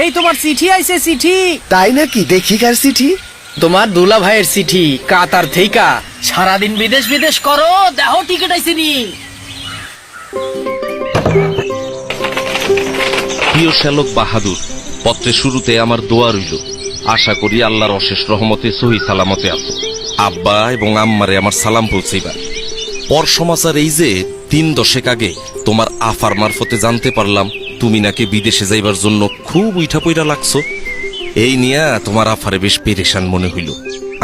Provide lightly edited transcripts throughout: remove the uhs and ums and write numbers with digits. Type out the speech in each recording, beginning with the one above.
এই তোমার চিঠি আইছে চিঠি। তাই নাকি? দেখি কার চিঠি। তোমার দুলা ভাইয়ের চিঠি কাতার থেইকা। সারাদিন বিদেশ বিদেশ করো, দেখো টিকিট আইছে নি। প্রিয় শ্যালক বাহাদুর, পত্রের শুরুতে আমার দোয়া রইল। আশা করি আল্লাহর অশেষ রহমতে সহি সালামতে আছো। আব্বা এবং আম্মারে আমার সালাম পৌঁছাইবা। পর সমাচার এই যে 3 দশক আগে তোমার আফার মারফতে জানতে পারলাম তুমি নাকি বিদেশে যাইবার জন্য খুব উইঠা পইরা লাগছো। এই নিয়া তোমার আফারে বেশ পেরেশান মনে হইল।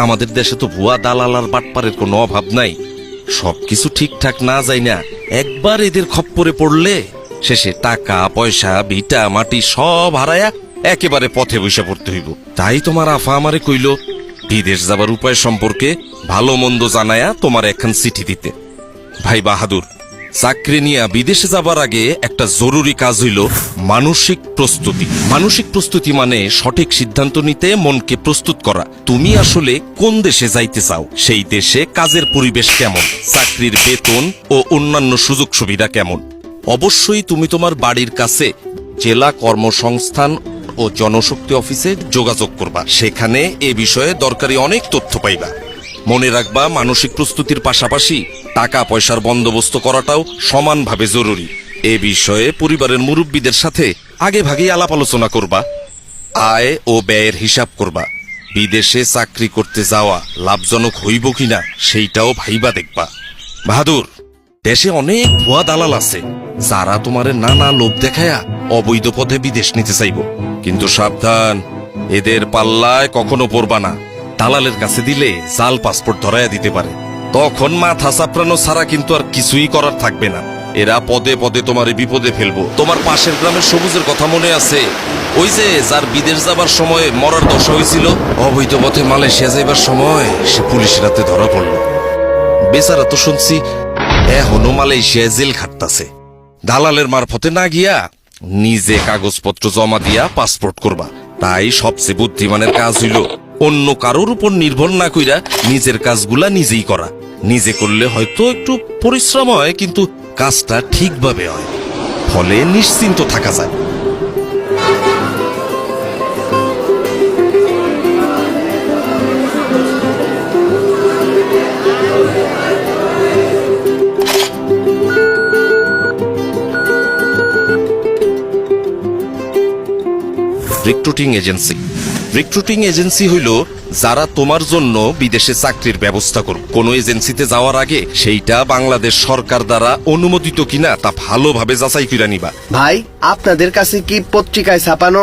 আমাদের দেশে তো ভুয়া দালাল আর বাটপারের কোনো অভাব নাই। সবকিছু ঠিকঠাক না যাই না একবার এদের খপ্পরে পড়লে শেষে টাকা পয়সা ভিটা মাটি সব হারায়া একেবারে পথে বসে পড়তে হইব। তাই তোমার আফা আমারে কইল বিদেশ যাবার উপায় সম্পর্কে ভালো মন্দ জানায়া তোমার একখান চিঠি দিতে। ভাই বাহাদুর, চাকরি নিয়ে বিদেশে যাবার আগে একটা জরুরি কাজ হইল মানসিক প্রস্তুতি। মানসিক প্রস্তুতি মানে সঠিক সিদ্ধান্ত নিতে মনকে প্রস্তুত করা। তুমি আসলে কোন দেশে যাইতে চাও, সেই দেশে কাজের পরিবেশ কেমন, চাকরির বেতন ও অন্যান্য সুযোগ সুবিধা কেমন। অবশ্যই তুমি তোমার বাড়ির কাছে জেলা কর্মসংস্থান ও জনশক্তি অফিসে যোগাযোগ করবা। সেখানে এ বিষয়ে দরকারি অনেক তথ্য পাইবা। মনে রাখবা, মানসিক প্রস্তুতির পাশাপাশি টাকা পয়সার বন্দোবস্ত করাটাও সমানভাবে জরুরি। এ বিষয়ে পরিবারের মুরব্বীদের সাথে আগে ভাগেই আলাপ আলোচনা করবা। আয় ও ব্যয়ের হিসাব করবা। বিদেশে চাকরি করতে যাওয়া লাভজনক হইব কিনা সেইটাও ভাইবা দেখবা। বাহাদুর, দেশে অনেক ভুয়া দালাল আছে যারা তোমারে নানা লোভ দেখায়া অবৈধ পথে বিদেশ নিতে চাইব। কিন্তু সাবধান, এদের পাল্লায় কখনো পড়বা না। দালালের কাছে দিলে জাল পাসপোর্ট ধরাইয়া দিতে পারে। তখন মাথা চাপড়ানো ছাড়া কিন্তু আর কিছুই করার থাকবে না। এরা পদে পদে তোমার বিপদে ফেলবো। তোমার পাশের গ্রামের সবুজের কথা মনে আছে? ওই যে যার বিদেশ যাবার সময় মরার দশা হয়েছিল, অবৈধ পথে মালয়েশিয়া যাইবার সময় সে পুলিশের হাতে ধরা পড়ল। বেচারা তো শুনছি এখনো মালয়েশিয়ায় জেল খাটতাছে। দালালের মারফতে না গিয়া নিজে কাগজপত্র জমা দিয়া পাসপোর্ট করবা। তাই সবচেয়ে বুদ্ধিমানের কাজ হইল অন্য কারোর উপর নির্ভর না কইরা নিজের কাজগুলা নিজেই করা। নিজে করলে হয়তো একটু পরিশ্রম হয়, কিন্তু কাজটা ঠিকভাবে হয়, ফলে নিশ্চিন্ত থাকা যায়। Recruiting agency. রিক্রুটিং এজেন্সি হইল যারা তোমার জন্য বিদেশে চাকরির ব্যবস্থা করবে। কোনো এজেন্সিতে যাওয়ার আগে সেইটা বাংলাদেশ সরকার দ্বারা অনুমোদিত কিনা তা ভালোভাবে যাচাই করে নিবা। ভাই, আপনাদের কাছে কি পত্রিকায় ছাপানো